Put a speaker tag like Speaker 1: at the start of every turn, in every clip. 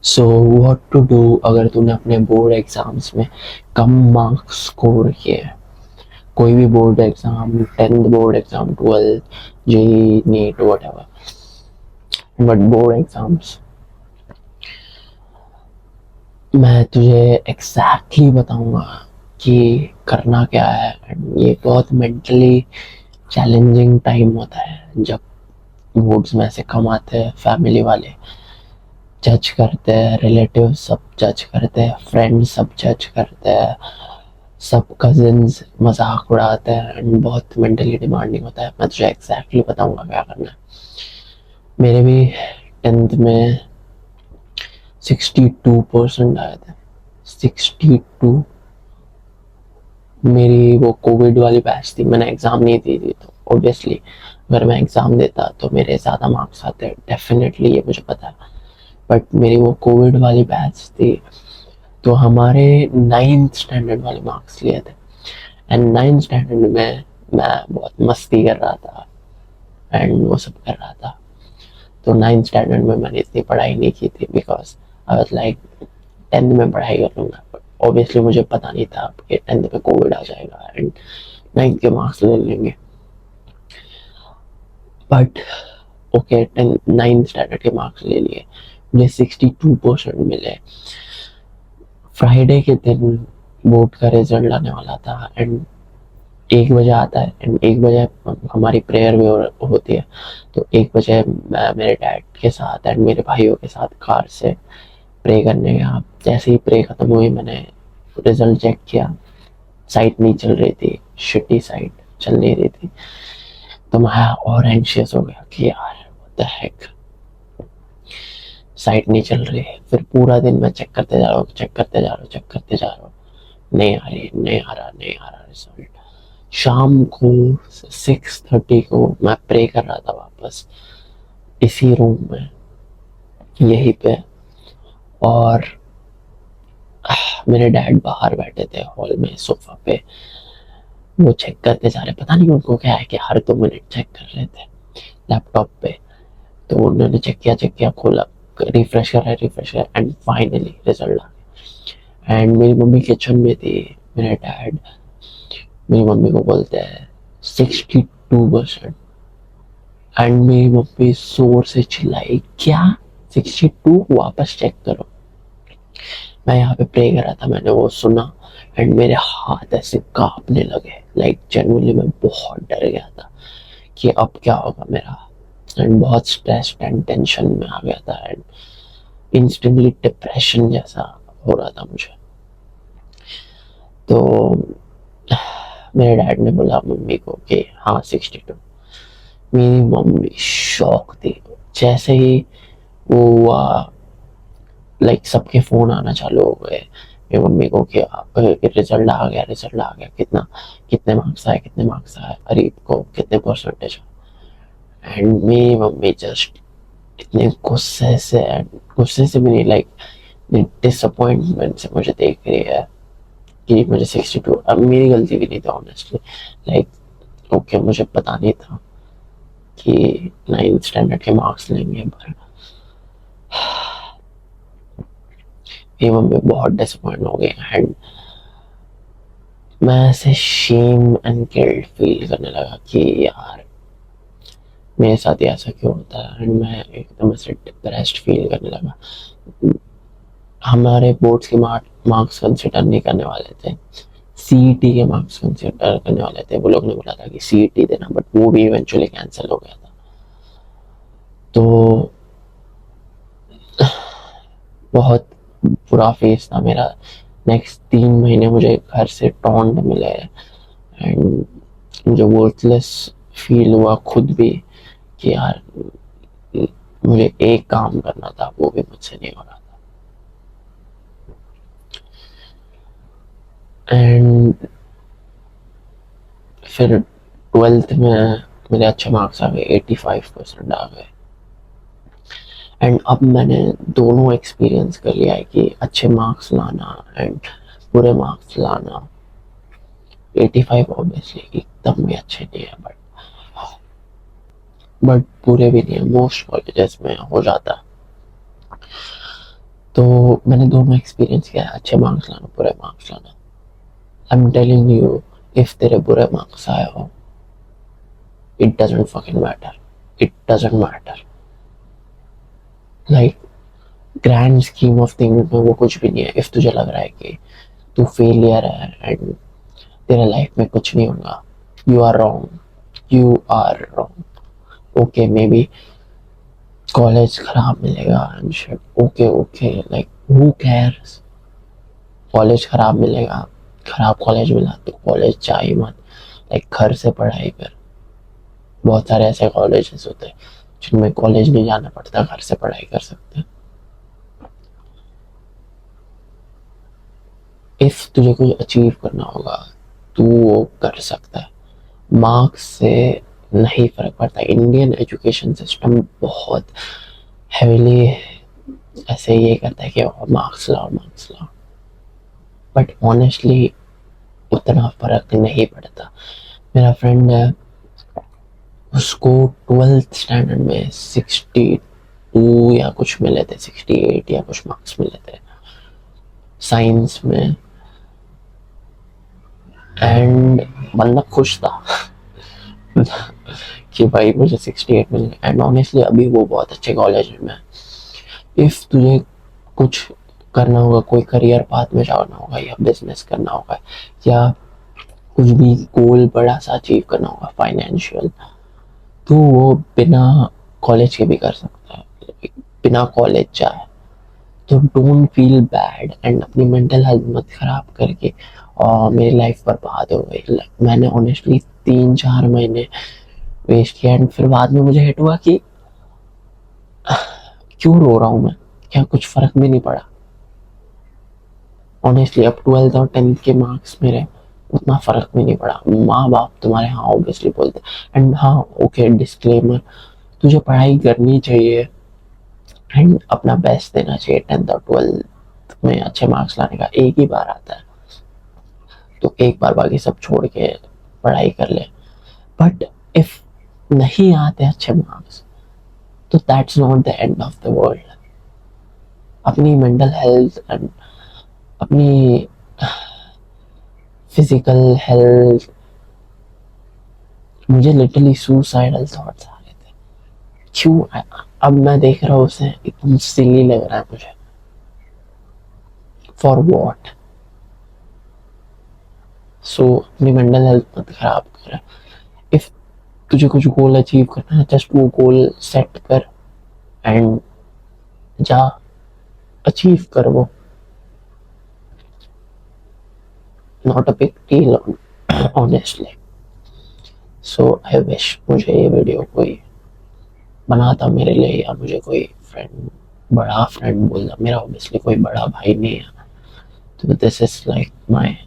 Speaker 1: So what to do अगर तूने अपने बोर्ड एग्जाम्स में कम मार्क्स स्कोर किए हैं। कोई भी board exam, 10th board exam, 12th, JEE, NEET, what but board exams, मैं तुझे एग्जैक्टली बताऊंगा कि करना क्या है। And ये बहुत मेंटली चैलेंजिंग टाइम होता है जब बोर्ड्स में से कम आते हैं। फैमिली वाले जज करते हैं, रिलेटिव सब जज करते हैं, फ्रेंड्स सब जज करते हैं, सब कजिन्स मजाक उड़ाते हैं एंड बहुत मेंटली डिमांडिंग होता है। मैं तुझे एग्जैक्टली बताऊंगा क्या करना है। मेरे भी 10th में 62% आए थे। 62। मेरी वो कोविड वाली बैच थी, मैंने एग्ज़ाम नहीं दी थी, तो ऑब्वियसली अगर मैं एग्ज़ाम देता तो मेरे ज़्यादा मार्क्स आते, डेफिनेटली, ये मुझे पता है। बट मेरी वो कोविड वाली बैच थी, तो हमारे 9th स्टैंडर्ड वाले मार्क्स लिए थे। एंड 9th स्टैंडर्ड में मैं बहुत मस्ती कर रहा था एंड वो सब कर रहा था। तो 9th स्टैंडर्ड में मैंने इतनी पढ़ाई नहीं की थी because I was like 10th में पढ़ाई कर लूँगा। बट ऑब्वियसली मुझे पता नहीं था कि 10th में कोविड आ जाएगा एंड 9th के मार्क्स ले लेंगे। बट ओके, 9th स्टैंडर्ड के मार्क्स ले लिए, मुझे 62% मिले। फ्राइडे के दिन बोर्ड का रिजल्ट आने वाला था एंड 1 बजे आता है एंड 1 बजे हमारी प्रेयर भी होती है। तो 1 बजे मैं मेरे डैड के साथ एंड मेरे भाइयों के साथ कार से प्रे करने गया। जैसे ही प्रे खत्म हुई, मैंने रिजल्ट चेक किया, साइट नहीं चल रही थी, शिटी साइट चल नहीं रही थी। तो मैं और एंशियस हो गया कि यार व्हाट द हेक, साइट नहीं चल रही है। फिर पूरा दिन मैं चेक करते जा रहा हूँ, चेक करते जा रहा हूँ, चेक करते जा रहा हूँ, नहीं आ रही, नहीं आ रहा, नहीं आ रहा रिजल्ट। शाम को 6:30 को मैं प्रे कर रहा था वापस इसी रूम में, यहीं पे। और मेरे डैड बाहर बैठे थे हॉल में सोफा पे, वो चेक करते जा रहे, पता नहीं उनको क्या है कि हर 2 मिनट चेक कर रहे थे लैपटॉप पे। तो उन्होंने चेक किया, खोला, रिफ्रेश कर रहा है, रिफ्रेश कर, एंड फाइनली रिजल्ट आ गया। एंड मेरी मम्मी किचन में थी, मेरे डैड मेरी मम्मी को बोलते हैं 62%। एंड मेरी मम्मी जोर से चिल्लाई, क्या 62? वापस चेक करो। मैं यहाँ पे प्रे कर रहा था, मैंने वो सुना एंड मेरे हाथ ऐसे कांपने लगे। लाइक जेन्युइनली मैं बहुत डर गया था कि अब क्या होगा मेरा। एंड बहुत स्ट्रेस एंड टेंशन में आ गया था एंड इंस्टेंटली डिप्रेशन जैसा हो रहा था मुझे। तो मेरे डैड ने बोला मम्मी को कि हाँ 62। मेरी मम्मी शॉक थी। जैसे ही वो हुआ, लाइक सबके फोन आना चालू हो गए मेरी मम्मी को कि रिजल्ट आ गया, रिजल्ट आ गया, कितना, कितने मार्क्स आए, कितने मार्क्स आए, अरीब को कितने परसेंटेज। एंड मेरी मम्मी जस्ट इतने गुस्से से भी नहीं, लाइक डिसअपॉइंटमेंट से मुझे देख रही है कि मुझे 62। अब मेरी गलती भी नहीं थी ऑनेस्टली, लाइक ओके, मुझे पता नहीं था कि 9th स्टैंडर्ड के मार्क्स लेंगे। पर मेरी मम्मी बहुत डिसअपॉइंट हो गई एंड मैं ऐसे शेम एंड गिल्ट फील करने लगा कि यार मेरे साथ ही ऐसा क्यों होता है। एंड मैं एकदम ऐसे डिप्रेस्ड फील करने लगा। हमारे बोर्ड्स के मार्क्स कंसिडर नहीं करने वाले थे, सीईटी के मार्क्स कंसिडर करने वाले थे। वो लोग ने बोला था कि सीईटी देना, बट वो भी इवेंचुअली कैंसिल हो गया था। तो बहुत बुरा फेस था मेरा। नेक्स्ट 3 महीने मुझे घर से टॉन्ट मिले एंड मुझे वर्थलेस फील हुआ खुद भी कि यार मुझे एक काम करना था, वो भी मुझसे नहीं हो रहा था। एंड फिर 12th में मेरे अच्छे मार्क्स आ गए, 85% आ गए। एंड अब मैंने दोनों एक्सपीरियंस कर लिया है कि अच्छे मार्क्स लाना एंड बुरे मार्क्स लाना। 85 ऑब्वियसली एकदम भी अच्छे नहीं है, बट बुरे भी नहीं है, मोस्ट कॉलेजेस में हो जाता। तो मैंने दोनों एक्सपीरियंस किया है, अच्छे मार्क्स लाना, बुरे मार्क्स लाना। I am telling you, if तेरे बुरे मार्क्स आए हो, it doesn't fucking matter, it doesn't matter. Like grand scheme of things में वो कुछ भी नहीं है। इफ तुझे लग रहा है कि तू फेलियर है एंड तेरे लाइफ में कुछ नहीं होगा, you are wrong, you are wrong. Okay, maybe college खराब मिलेगा and shit, okay okay, like who cares. College खराब मिलेगा, खराब कॉलेज मिला तो कॉलेज जा ही मत, लाइक घर से पढ़ाई कर। बहुत सारे ऐसे कॉलेजेस होते हैं जिनमें कॉलेज नहीं जाना पड़ता, घर से पढ़ाई कर सकते हैं। इफ तुझे कुछ अचीव करना होगा तू वो कर सकता है, मार्क्स से नहीं फर्क पड़ता। इंडियन एजुकेशन सिस्टम बहुत हैवीली ऐसे ये करता है कि मार्क्स लाओ, मार्क्स लाओ, बट ऑनेस्टली उतना फर्क नहीं पड़ता। मेरा फ्रेंड है, उसको 12th स्टैंडर्ड में 62 या कुछ मिले थे, 68 या कुछ मार्क्स मिले थे साइंस में, एंड बंदा खुश था कि भाई मुझे 68 मिले। एंड ऑनेस्टली अभी वो बहुत अच्छे कॉलेज में है। इफ तुझे कुछ करना होगा, कोई करियर पाथ में जाना होगा, या बिजनेस करना होगा, या कुछ भी गोल बड़ा सा अचीव करना होगा फाइनेंशियल, तो वो बिना कॉलेज के भी कर सकता है, बिना कॉलेज जाए। तो डोंट फील बैड एंड अपनी मेंटल हेल्थ मत खराब करके और मेरी लाइफ बर्बाद हो गई। मैंने ऑनेस्टली 3-4 महीने वेस्ट किया एंड फिर बाद में मुझे हिट हुआ कि क्यों रो रहा हूँ मैं, क्या कुछ फर्क भी नहीं पड़ा। ऑनेस्टली अब 12th और 10th के मार्क्स मेरे उतना फर्क भी नहीं पड़ा। माँ बाप तुम्हारे हाँ ऑब्वियसली बोलते, एंड हाँ ओके डिस्क्लेमर, तुझे पढ़ाई करनी चाहिए एंड अपना बेस्ट देना चाहिए। 10th और 12th में अच्छे मार्क्स लाने का एक ही बार आता है, तो एक बार बाकी सब छोड़ के पढ़ाई कर ले। बट इफ नहीं आते अच्छे मार्क्स तो that's not the end of the world. अपनी मेंटल हेल्थ एंड अपनी फिजिकल हेल्थ, मुझे लिटरली सुसाइडल थॉट्स आ रहे थे। क्यों? अब मैं देख रहा हूँ उसे, एकदम सिली लग रहा है मुझे। For what? सो अपनी मेंटल हेल्थ मत खराब कर। इफ तुझे कुछ गोल अचीव करना है, जस्ट वो गोल सेट कर एंड जा अचीव कर वो। Not a big deal honestly. So I wish मुझे ये वीडियो कोई बनाता मेरे लिए, या मुझे कोई फ्रेंड, बड़ा फ्रेंड बोलता। मेरा ऑब्वियसली कोई बड़ा भाई नहीं है, तो this is like my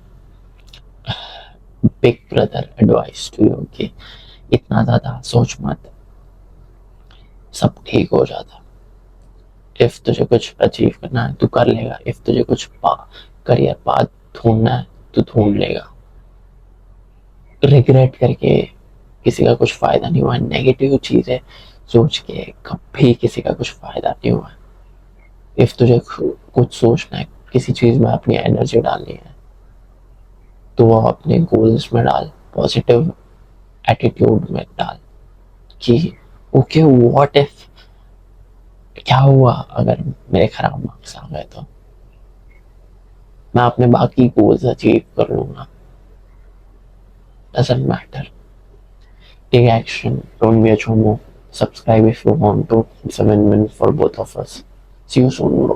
Speaker 1: big brother advice to you कि इतना ज़्यादा सोच मत, सब ठीक हो जाता। इफ तुझे कुछ अचीव करना है तू कर लेगा, इफ तुझे कुछ करियर पाथ ढूंढना है तो ढूंढ लेगा। रिग्रेट करके किसी का कुछ फायदा नहीं हुआ, नेगेटिव चीजें सोच के कभी किसी का कुछ फायदा नहीं हुआ। इफ तुझे कुछ सोचना है, किसी चीज में अपनी एनर्जी डालनी है, तो वो अपने गोल्स में डाल, पॉजिटिव एटीट्यूड में डाल कि ओके व्हाट इफ, क्या हुआ अगर मेरे खराब मार्क्स आ गए तो मैं अपने बाकी गोल्स अचीव कर लूंगा। Doesn't matter. Take action, don't be a chomo. Subscribe if you want to. It's a win-win for both of us. See you soon, bro.